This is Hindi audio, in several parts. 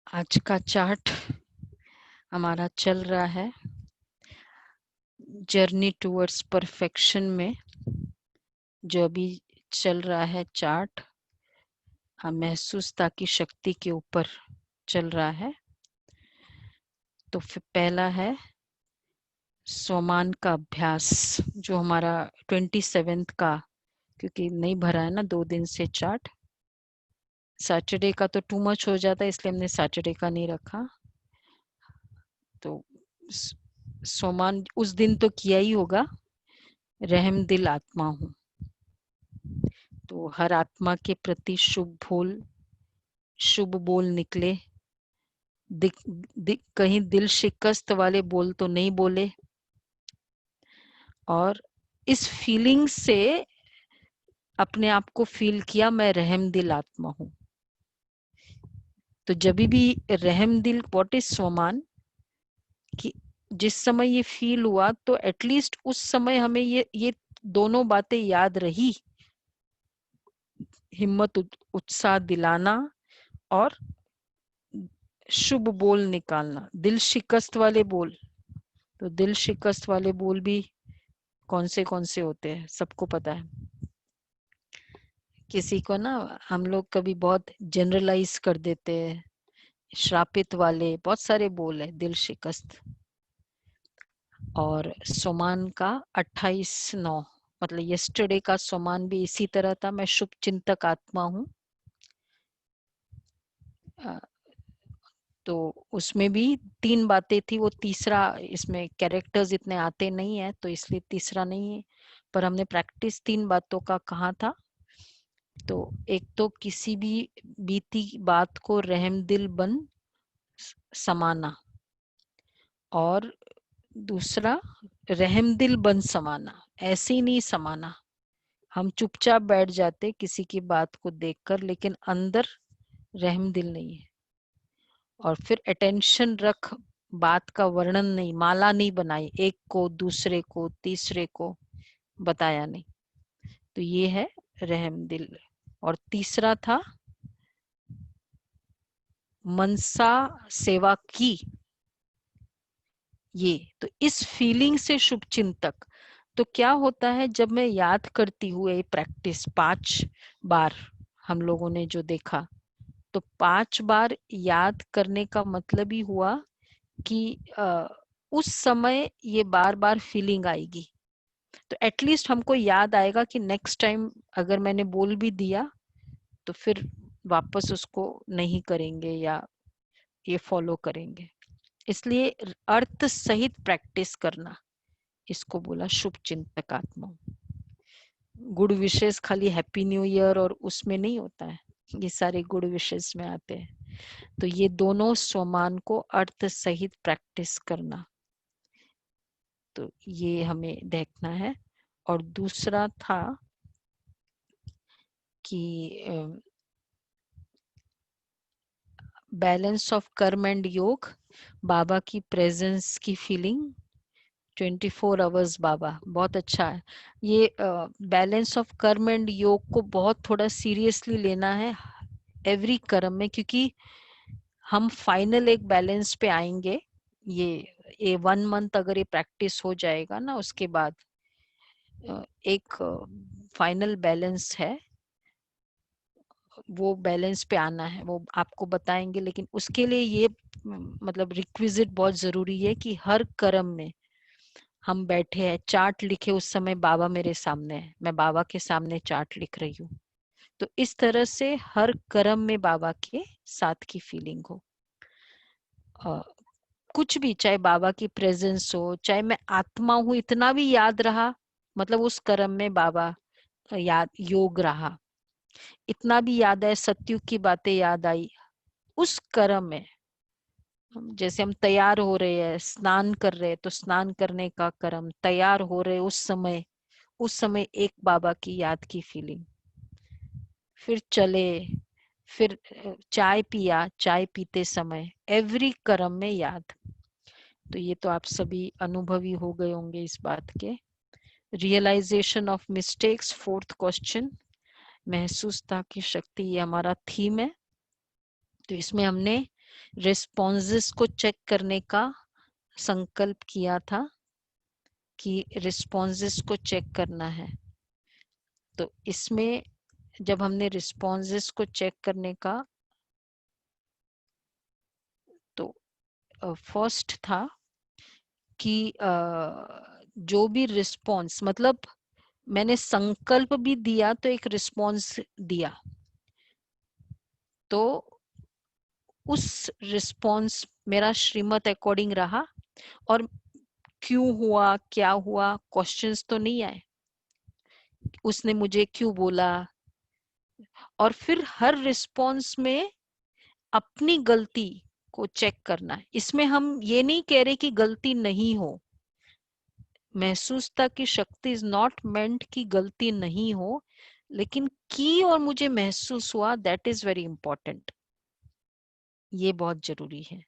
आज का चार्ट हमारा चल रहा है जर्नी टुवर्ड्स परफेक्शन में। जो अभी चल रहा है चार्ट महसूसता की शक्ति के ऊपर चल रहा है। तो फिर पहला है सोमान का अभ्यास, जो हमारा 27 का, क्योंकि नहीं भरा है ना 2 दिन से चार्ट। सैटरडे का तो टू मच हो जाता है, इसलिए हमने सैटरडे का नहीं रखा। तो सोमान उस दिन तो किया ही होगा। रहम दिल आत्मा हूँ, तो हर आत्मा के प्रति शुभ बोल निकले। कहीं दिल शिकस्त वाले बोल तो नहीं बोले। और इस फीलिंग से अपने आप को फील किया मैं रहम दिल आत्मा हूँ। तो जब भी रहम दिल, व्हाट इज सोमान, कि जिस समय ये फील हुआ तो एटलीस्ट उस समय हमें ये दोनों बातें याद रही। हिम्मत उत्साह दिलाना और शुभ बोल निकालना। दिल शिकस्त वाले बोल, तो दिल शिकस्त वाले बोल भी कौन से होते हैं सबको पता है। किसी को ना हम लोग कभी बहुत जनरलाइज कर देते हैं। श्रापित वाले बहुत सारे बोल है दिल शिकस्त। और सोमान का 28/9, मतलब यस्टरडे का सोमान भी इसी तरह था, मैं शुभ चिंतक आत्मा हूँ। तो उसमें भी 3 बातें थी, वो तीसरा इसमें कैरेक्टर्स इतने आते नहीं है तो इसलिए तीसरा नहीं है, पर हमने प्रैक्टिस 3 बातों का कहा था। तो एक तो किसी भी बीती बात को रहम दिल बन समाना, और दूसरा रहम दिल बन समाना। ऐसे ही नहीं समाना, हम चुपचाप बैठ जाते किसी की बात को देखकर, लेकिन अंदर रहम दिल नहीं है। और फिर अटेंशन रख, बात का वर्णन नहीं, माला नहीं बनाई, एक को दूसरे को तीसरे को बताया नहीं। तो ये है रहम दिल। और तीसरा था मनसा सेवा की। ये तो इस फीलिंग से शुभ चिंतक। तो क्या होता है जब मैं याद करती हूँ, ये प्रैक्टिस 5 बार हम लोगों ने जो देखा, तो 5 बार याद करने का मतलब ही हुआ कि उस समय ये बार बार फीलिंग आएगी। तो एटलीस्ट हमको याद आएगा कि नेक्स्ट टाइम अगर मैंने बोल भी दिया तो फिर वापस उसको नहीं करेंगे या ये फॉलो करेंगे। इसलिए अर्थ सहित प्रैक्टिस करना, इसको बोला शुभ चिंतक आत्मा। गुड विशेष खाली हैप्पी न्यू ईयर और उसमें नहीं होता है, ये सारे गुड विशेष में आते हैं। तो ये दोनों सोमान को अर्थ सहित प्रैक्टिस करना, तो ये हमें देखना है। और दूसरा था कि बैलेंस ऑफ कर्म एंड योग, बाबा की प्रेजेंस की फीलिंग 24 आवर्स बाबा, बहुत अच्छा है। ये बैलेंस ऑफ कर्म एंड योग को बहुत थोड़ा सीरियसली लेना है एवरी कर्म में, क्योंकि हम फाइनल एक बैलेंस पे आएंगे। ये 1 मंथ अगर ये प्रैक्टिस हो जाएगा ना, उसके बाद एक फाइनल बैलेंस है, वो बैलेंस पे आना है, वो आपको बताएंगे। लेकिन उसके लिए ये मतलब रिक्विजिट बहुत जरूरी है कि हर कर्म में हम बैठे हैं, चार्ट लिखे, उस समय बाबा मेरे सामने है, मैं बाबा के सामने चार्ट लिख रही हूँ। तो इस तरह से हर कर्म में बाबा के साथ की फीलिंग हो। कुछ भी, चाहे बाबा की प्रेजेंस हो, चाहे मैं आत्मा हूँ, इतना भी याद रहा, मतलब उस कर्म में बाबा याद योग रहा। इतना भी याद है, सत्युग की बातें याद आई उस कर्म में। जैसे हम तैयार हो रहे हैं, स्नान कर रहे हैं, तो स्नान करने का कर्म, तैयार हो रहे उस समय एक बाबा की याद की फीलिंग। फिर चले, फिर चाय पिया, चाय पीते समय एवरी कर्म में याद। तो ये तो आप सभी अनुभवी हो गए होंगे इस बात के। Realisation of mistakes, 4th question, महसूसता की शक्ति, ये हमारा थीम है। तो इसमें हमने रिस्पॉन्सेस को चेक करने का संकल्प किया था कि रिस्पॉन्सेस को चेक करना है। तो इसमें जब हमने रिस्पॉन्सेस को चेक करने का, तो फर्स्ट था कि जो भी रिस्पॉन्स, मतलब मैंने संकल्प भी दिया तो एक रिस्पॉन्स दिया, तो उस रिस्पॉन्स मेरा श्रीमत अकॉर्डिंग रहा, और क्यों हुआ क्या हुआ क्वेश्चंस तो नहीं आए, उसने मुझे क्यों बोला। और फिर हर रिस्पॉन्स में अपनी गलती को चेक करना है। इसमें हम ये नहीं कह रहे कि गलती नहीं हो, महसूसता की शक्ति इज नॉट मेंट कि गलती नहीं हो, लेकिन की और मुझे महसूस हुआ, दैट इज वेरी इंपॉर्टेंट। ये बहुत जरूरी है,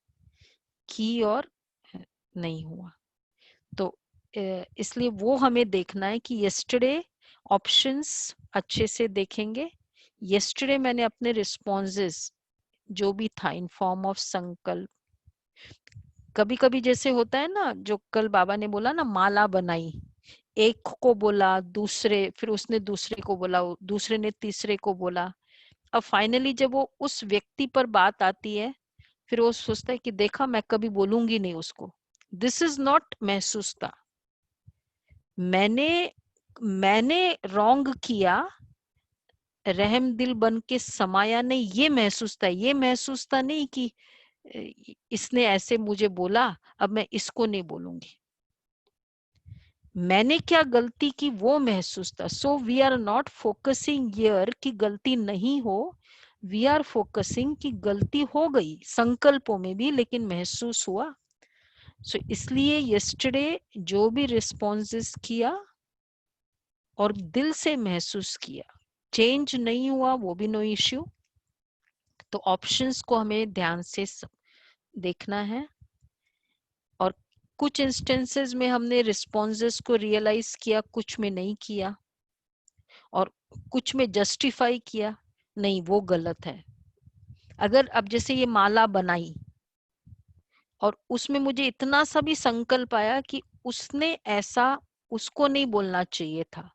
की और नहीं हुआ। तो इसलिए वो हमें देखना है कि यस्टरडे ऑप्शंस अच्छे से देखेंगे। यस्टरडे मैंने अपने रिस्पॉन्सेस जो भी था इन फॉर्म ऑफ संकल्प, कभी कभी जैसे होता है ना, जो कल बाबा ने बोला ना, माला बनाई, एक को बोला, दूसरे, फिर उसने दूसरे को बोला, दूसरे ने तीसरे को बोला, अब फाइनली जब वो उस व्यक्ति पर बात आती है, फिर वो सोचता है कि देखा मैं कभी बोलूंगी नहीं उसको। दिस इज नॉट महसूसता। मैंने मैंने रॉन्ग किया, रहम दिल बन के समाया नहीं, ये महसूसता है। ये महसूसता नहीं कि इसने ऐसे मुझे बोला, अब मैं इसको नहीं बोलूंगी। मैंने क्या गलती की वो महसूस था। So we are not focusing here कि गलती नहीं हो, वी आर फोकसिंग कि गलती हो गई संकल्पों में भी, लेकिन महसूस हुआ। सो इसलिए यस्टरडे जो भी रिस्पॉन्सेस किया और दिल से महसूस किया, चेंज नहीं हुआ वो भी नो इश्यू। तो ऑप्शंस को हमें ध्यान से देखना है। और कुछ इंस्टेंसेस में हमने रिस्पॉन्सेस को रियलाइज किया, कुछ में नहीं किया, और कुछ में जस्टिफाई किया, नहीं वो गलत है। अगर अब जैसे ये माला बनाई और उसमें मुझे इतना सा भी संकल्प आया कि उसने ऐसा, उसको नहीं बोलना चाहिए था,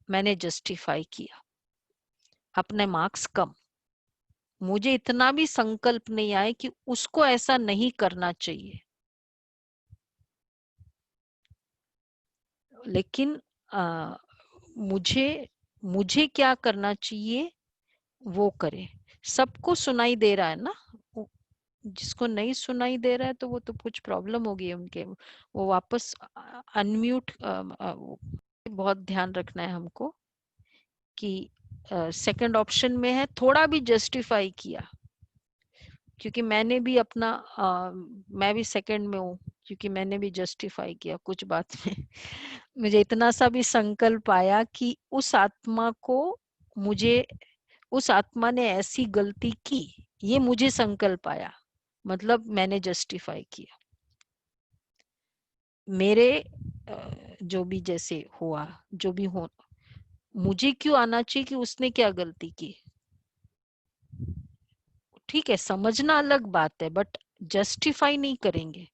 मैंने जस्टिफाई किया, अपने मार्क्स कम। मुझे इतना भी संकल्प नहीं आया कि उसको ऐसा नहीं करना चाहिए, लेकिन मुझे मुझे क्या करना चाहिए वो करे। सबको सुनाई दे रहा है ना, जिसको नहीं सुनाई दे रहा है तो वो तो कुछ प्रॉब्लम होगी उनके, वो वापस अनम्यूट। बहुत ध्यान रखना है हमको कि सेकंड ऑप्शन में है थोड़ा भी जस्टिफाई किया, क्योंकि मैंने भी अपना मैं भी सेकंड में हूँ, क्योंकि मैंने भी जस्टिफाई किया कुछ बात में। मुझे इतना सा भी संकल्प आया कि उस आत्मा को, मुझे उस आत्मा ने ऐसी गलती की, ये मुझे संकल्प आया, मतलब मैंने जस्टिफाई किया। मेरे जो भी जैसे हुआ, जो भी हो, मुझे क्यों आना चाहिए कि उसने क्या गलती की। ठीक है, समझना अलग बात है, बट जस्टिफाई नहीं करेंगे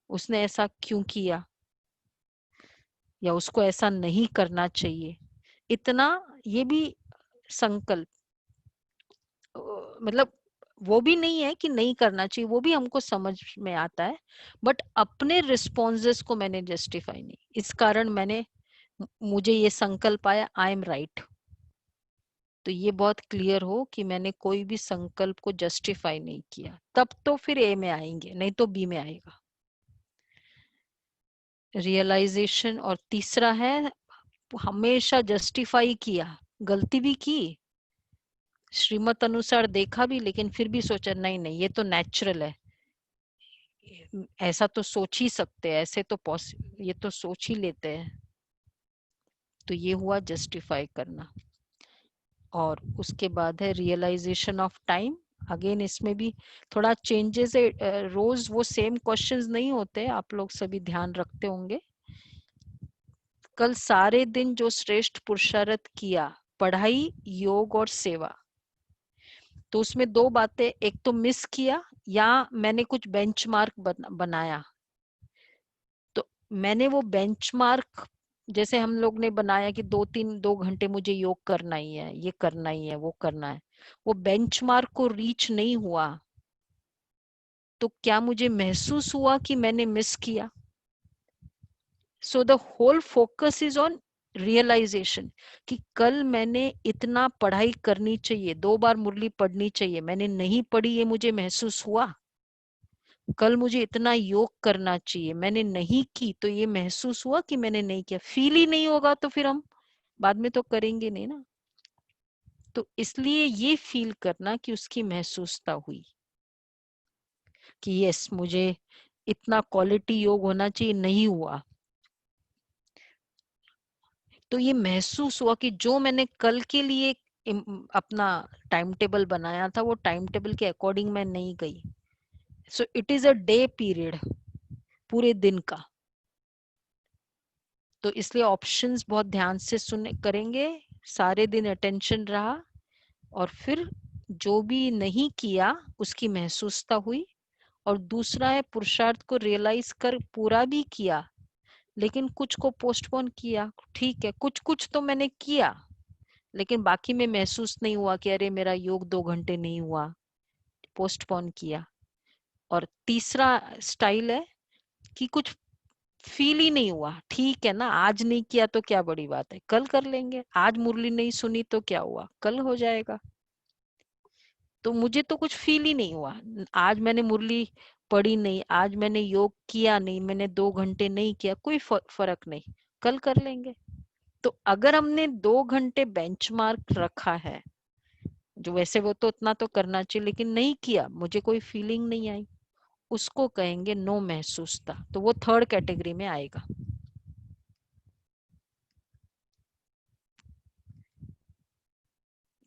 उसने ऐसा क्यों किया या उसको ऐसा नहीं करना चाहिए। इतना ये भी संकल्प, मतलब वो भी नहीं है कि नहीं करना चाहिए, वो भी हमको समझ में आता है, बट अपने रिस्पॉन्सेस को मैंने जस्टिफाई नहीं, इस कारण मैंने, मुझे ये संकल्प आया आई एम राइट। तो ये बहुत क्लियर हो कि मैंने कोई भी संकल्प को जस्टिफाई नहीं किया, तब तो फिर ए में आएंगे, नहीं तो बी में आएगा रियलाइजेशन। और तीसरा है हमेशा जस्टिफाई किया, गलती भी की, श्रीमत अनुसार देखा भी, लेकिन फिर भी सोचा नहीं नहीं ये तो नेचुरल है, ऐसा तो सोच ही सकते हैं, ऐसे तो ये तो सोच ही लेते हैं। तो ये हुआ जस्टिफाई करना। और उसके बाद है रियलाइजेशन ऑफ टाइम। अगेन इसमें भी थोड़ा चेंजेस है, रोज वो सेम क्वेश्चंस नहीं होते, आप लोग सभी ध्यान रखते होंगे। कल सारे दिन जो श्रेष्ठ पुरुषार्थ किया, पढ़ाई, योग और सेवा, तो उसमें दो बातें, एक तो मिस किया या मैंने कुछ बेंचमार्क बनाया। तो मैंने वो बेंचमार्क, जैसे हम लोग ने बनाया कि 2 घंटे मुझे योग करना ही है, ये करना ही है, वो करना है, वो बेंचमार्क को रीच नहीं हुआ, तो क्या मुझे महसूस हुआ कि मैंने मिस किया? So the whole focus is on realization कि कल मैंने इतना पढ़ाई करनी चाहिए, 2 बार मुरली पढ़नी चाहिए, मैंने नहीं पढ़ी, ये मुझे महसूस हुआ। कल मुझे इतना योग करना चाहिए, मैंने नहीं की, तो ये महसूस हुआ कि मैंने नहीं किया। फील ही नहीं होगा तो फिर हम बाद में तो करेंगे नहीं ना। तो इसलिए ये फील करना कि उसकी महसूसता हुई कि यस मुझे इतना क्वालिटी योग होना चाहिए, नहीं हुआ। तो ये महसूस हुआ कि जो मैंने कल के लिए अपना टाइम टेबल बनाया था, वो टाइम टेबल के अकॉर्डिंग मैं नहीं गई। So it is a day period, पूरे दिन का। तो इसलिए ऑप्शंस बहुत ध्यान से सुन करेंगे, सारे दिन अटेंशन रहा, और फिर जो भी नहीं किया उसकी महसूसता हुई। और दूसरा है पुरुषार्थ को रियलाइज कर पूरा भी किया, लेकिन कुछ को पोस्टपोन किया, ठीक है, कुछ कुछ तो मैंने किया, लेकिन बाकी में महसूस नहीं हुआ कि अरे मेरा योग 2 घंटे नहीं हुआ, पोस्टपोन किया। और तीसरा स्टाइल है कि कुछ फील ही नहीं हुआ, ठीक है ना, आज नहीं किया तो क्या बड़ी बात है, कल कर लेंगे, आज मुरली नहीं सुनी तो क्या हुआ, कल हो जाएगा। तो मुझे तो कुछ फील ही नहीं हुआ, आज मैंने मुरली पढ़ी नहीं, आज मैंने योग किया नहीं, मैंने 2 घंटे नहीं किया, कोई फर्क नहीं, कल कर लेंगे। तो अगर हमने 2 घंटे बेंचमार्क रखा है, जो वैसे वो तो उतना तो करना चाहिए, लेकिन नहीं किया, मुझे कोई फीलिंग नहीं आई, उसको कहेंगे नो महसूसता, तो वो थर्ड कैटेगरी में आएगा।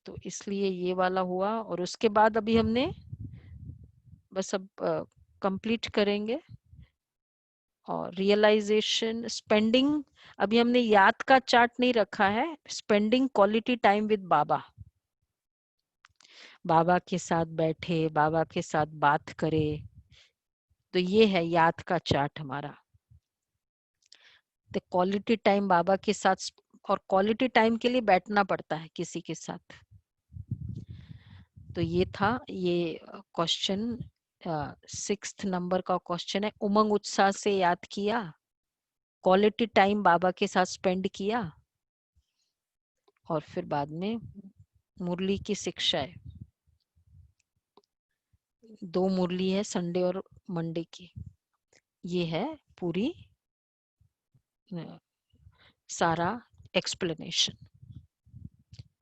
तो इसलिए ये वाला हुआ। और उसके बाद अभी हमने बस अब कंप्लीट करेंगे। और रियलाइजेशन, स्पेंडिंग, अभी हमने याद का चार्ट नहीं रखा है, स्पेंडिंग क्वालिटी टाइम विद बाबा, बाबा के साथ बैठे, बाबा के साथ बात करे, तो ये है याद का चार्ट हमारा। तो क्वालिटी टाइम बाबा के साथ, और क्वालिटी टाइम के लिए बैठना पड़ता है किसी के साथ। तो ये था ये क्वेश्चन, 6th नंबर का क्वेश्चन है, उमंग उत्साह से याद किया, क्वालिटी टाइम बाबा के साथ स्पेंड किया, और फिर बाद में मुरली की शिक्षा है। 2 मुरली है, संडे और मंडे की। ये है पूरी सारा एक्सप्लेनेशन।